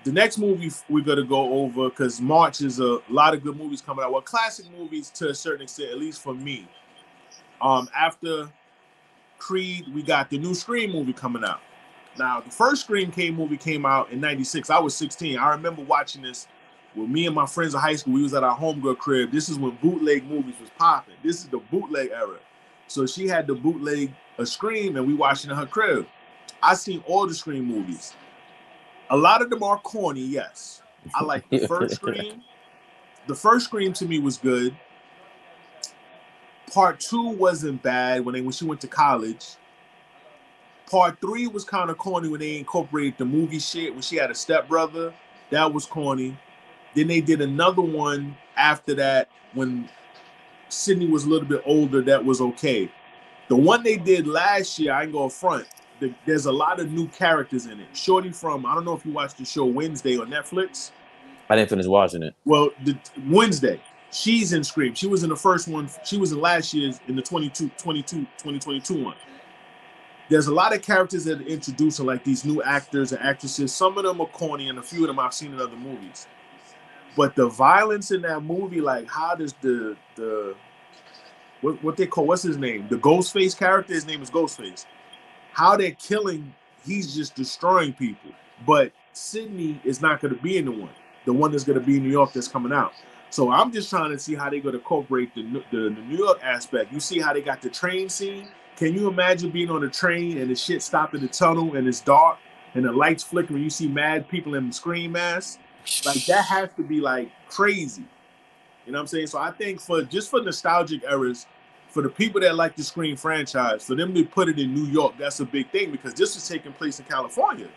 The next movie we're gonna go over, because March is a lot of good movies coming out. Well, classic movies to a certain extent, at least for me. After Creed, we got the new Scream movie coming out. Now, the first Scream movie came out in '96. I was 16. I remember watching this with me and my friends in high school. We was at our homegirl crib. This is when bootleg movies was popping. This is the bootleg era. So she had the bootleg a Scream, and we watched it in her crib. I seen all the Scream movies. A lot of them are corny, yes. I like the first Scream. The first Scream to me was good. Part 2 wasn't bad when she went to college. Part 3 was kind of corny when they incorporated the movie shit when she had a stepbrother. That was corny. Then they did another one after that when Sydney was a little bit older. That was okay. The one they did last year, I ain't go front. There's a lot of new characters in it. Shorty from, I don't know if you watched the show Wednesday on Netflix. I didn't finish watching it. Well, Wednesday, she's in Scream. She was in the first one. She was in last year's, in the 2022 one. There's a lot of characters that are introducing, like these new actors and actresses. Some of them are corny, and a few of them I've seen in other movies. But the violence in that movie, like how does the what they call, what's his name? The Ghostface character, his name is Ghostface. How they're killing, he's just destroying people. But Sydney is not going to be in the one that's going to be in New York that's coming out. So I'm just trying to see how they're going to incorporate the New York aspect. You see how they got the train scene? Can you imagine being on a train and the shit stopping the tunnel and it's dark and the lights flickering? You see mad people in Scream masks. Like that has to be like crazy. You know what I'm saying? So I think for nostalgic eras, for the people that like the Scream franchise, for them to put it in New York, that's a big thing because this was taking place in California.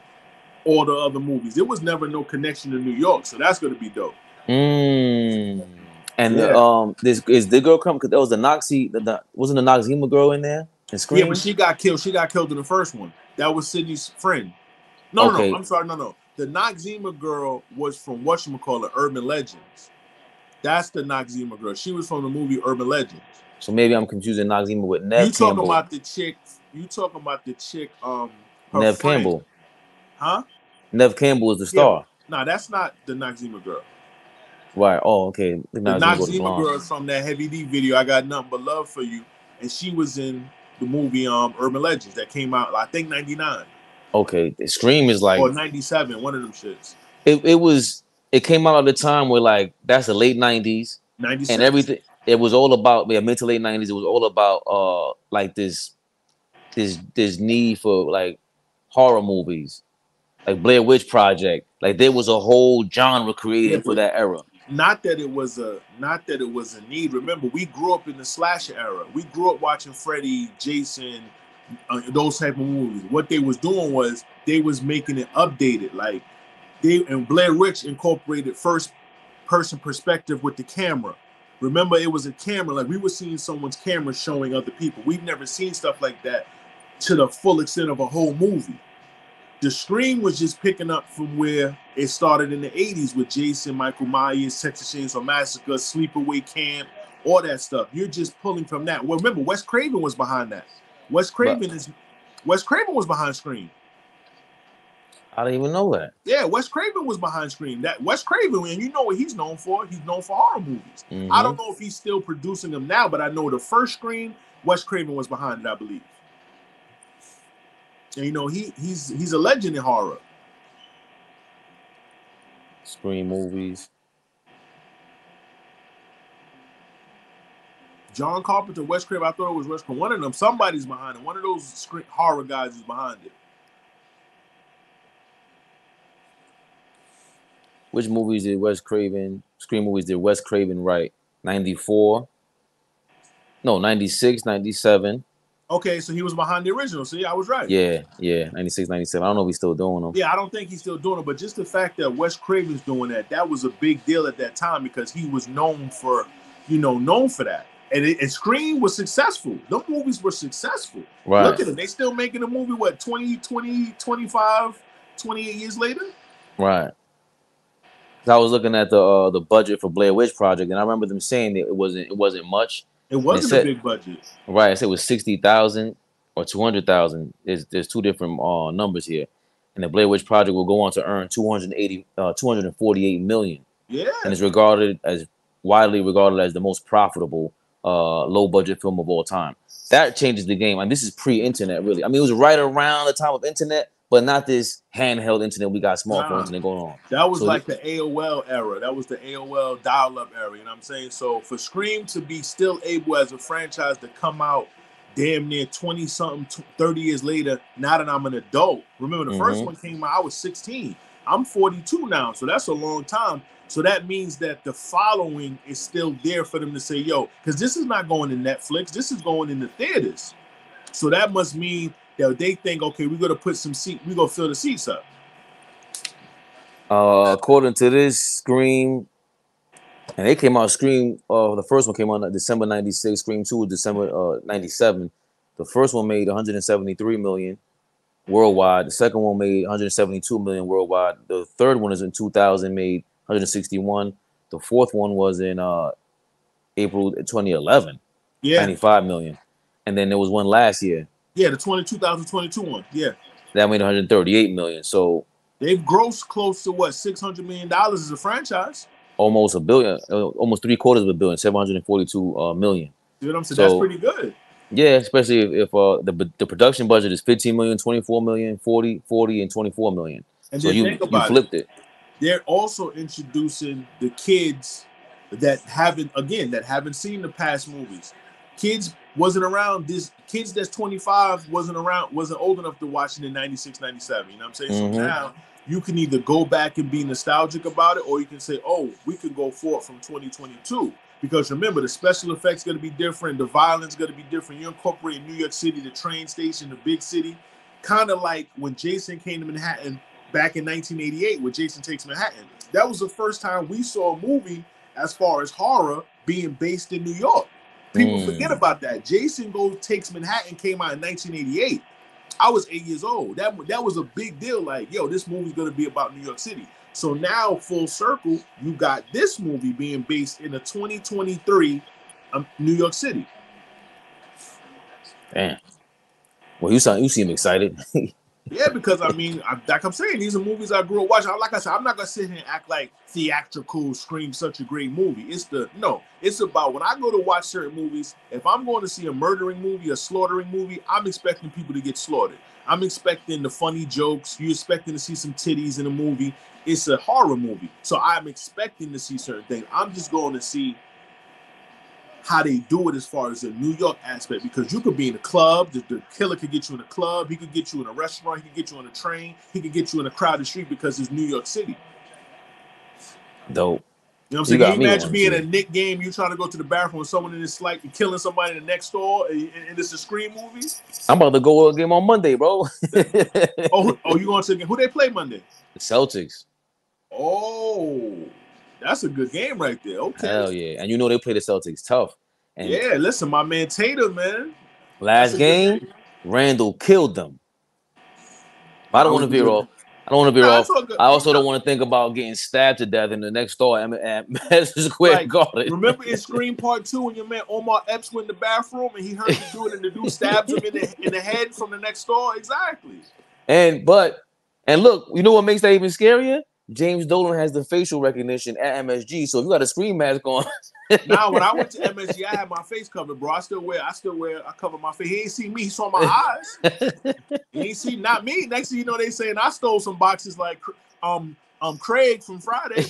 All the other movies, there was never no connection to New York, so that's going to be dope. And this is the girl come because there was the Nazi. Wasn't the Noxzema girl in there? In Scream? Yeah, but she got killed. She got killed in the first one. That was Sydney's friend. No. I'm sorry. No. The Noxzema girl was from whatchamacallit, Urban Legends. That's the Noxzema girl. She was from the movie Urban Legends. So maybe I'm confusing Noxzema with Nev Campbell. You talking about the chick? Nev Campbell. Huh? Nev Campbell is the star. No, that's not the Noxzema girl. Right. Oh, okay. The Noxzema girl is from that Heavy D video, I Got Nothing But Love For You. And she was in the movie Urban Legends that came out, I think, 99. Okay. The Scream is like... Or 97, one of them shits. It came out at the time where, like, that's the late 90s. 96. And everything... It was all about mid to late 90s. It was all about like this need for like horror movies, like Blair Witch Project. Like there was a whole genre created for that era. Not that it was a need. Remember, we grew up in the slasher era. We grew up watching Freddy, Jason, those type of movies. What they was doing was they was making it updated. Like and Blair Witch incorporated first person perspective with the camera. Remember, it was a camera. Like we were seeing someone's camera showing other people. We've never seen stuff like that to the full extent of a whole movie. The Scream was just picking up from where it started in the 80s with Jason, Michael Myers, Texas Chainsaw Massacre, Sleepaway Camp, all that stuff. You're just pulling from that. Well, remember, Wes Craven was behind that. Wes Craven was behind Scream. I didn't even know that. Yeah, Wes Craven was behind Scream. That Wes Craven, and you know what he's known for? He's known for horror movies. Mm-hmm. I don't know if he's still producing them now, but I know the first Scream, Wes Craven was behind it, I believe. And you know, he's a legend in horror. Scream movies. John Carpenter, Wes Craven, I thought it was Wes Craven. One of them, somebody's behind it. One of those horror guys is behind it. Which movies did Scream movies did Wes Craven write? 94? No, 96, 97. Okay, so he was behind the original. See, I was right. Yeah, 96, 97. I don't know if he's still doing them. Yeah, I don't think he's still doing it, but just the fact that Wes Craven's doing that was a big deal at that time because he was known for that. And Scream was successful. Those movies were successful. Right. Look at them. They still making a movie, 20, 25, 28 years later? Right. I was looking at the budget for Blair Witch Project, and I remember them saying that it wasn't much. It wasn't a big budget. Right. I said it was 60,000 or 200,000. There's two different numbers here. and the Blair Witch Project will go on to earn 248 million. Yeah. And it's widely regarded as the most profitable low budget film of all time. That changes the game. And this is pre-internet, really. I mean, it was right around the time of internet, but not this handheld internet. We got smartphone internet going on. That was like the AOL era. That was the AOL dial-up era. You know what I'm saying? So for Scream to be still able as a franchise to come out damn near 20-something, 30 years later, now that I'm an adult. Remember, the first one came out, I was 16. I'm 42 now, so that's a long time. So that means that the following is still there for them to say, yo, because this is not going to Netflix. This is going in the theaters. So that must mean that they think, okay, we're going to put some seat, we're going to fill the seats up. According to this, Scream, and they came out, Scream, the first one came out December 96, Scream 2 was December 97. The first one made 173 million worldwide. The second one made 172 million worldwide. The third one is in 2000, made 161. The fourth one was in April 2011, 95 million. And then there was one last year. Yeah, the 2022 one. Yeah. That made 138 million. So they've grossed close to what, $600 million as a franchise? Almost a billion, almost 3/4 billion, 742 million. You know what I'm saying? So, that's pretty good. Yeah, especially if the production budget is 15 million, 24 million, 40, and 24 million. And so you flipped it. They're also introducing the kids that haven't seen the past movies. Kids wasn't around. Kids that's 25 wasn't old enough to watch it in 96, 97. You know what I'm saying? So now you can either go back and be nostalgic about it, or you can say, oh, we could go forward from 2022. Because remember, the special effects going to be different. The violence going to be different. You incorporate New York City, the train station, the big city. Kind of like when Jason came to Manhattan back in 1988 with Jason Takes Manhattan. That was the first time we saw a movie as far as horror being based in New York. People forget about that. Jason Takes Manhattan came out in 1988. I was 8 years old. That was a big deal. Like, yo, this movie's going to be about New York City. So now, full circle, you got this movie being based in a 2023 New York City. Damn. Well, you seem excited. Yeah, because I mean, like I'm saying, these are movies I grew up watching. Like I said, I'm not gonna sit here and act like theatrical Scream such a great movie. It's about when I go to watch certain movies. If I'm going to see a murdering movie, a slaughtering movie, I'm expecting people to get slaughtered. I'm expecting the funny jokes. You're expecting to see some titties in a movie. It's a horror movie, so I'm expecting to see certain things. I'm just going to see how they do it as far as the New York aspect, because you could be in a club, the killer could get you in a club, he could get you in a restaurant, he could get you on a train, he could get you in a crowded street because it's New York City. Dope. You know what I'm saying? Can you imagine being a Knick game, you trying to go to the bathroom with someone in this like and killing somebody in the next door, and it's a Scream movie? I'm about to go to a game on Monday, bro. oh, you going to who they play Monday? The Celtics. Oh, that's a good game right there. Okay. Hell yeah. And you know they play the Celtics tough. And yeah, listen, my man Tatum, man. Last game, Randall killed them. I don't want to veer off. I also don't want to think about getting stabbed to death in the next door at Madison Square Garden. Remember in Scream Part 2 when your man Omar Epps went in the bathroom and he heard him do it and the dude stabs him in the head from the next door? Exactly. And look, you know what makes that even scarier? James Dolan has the facial recognition at MSG, so if you got a Scream mask on. Now, when I went to MSG, I had my face covered, bro. I cover my face. He ain't see me. He saw my eyes. He ain't see not me. Next thing you know, they saying I stole some boxes like Craig from Friday.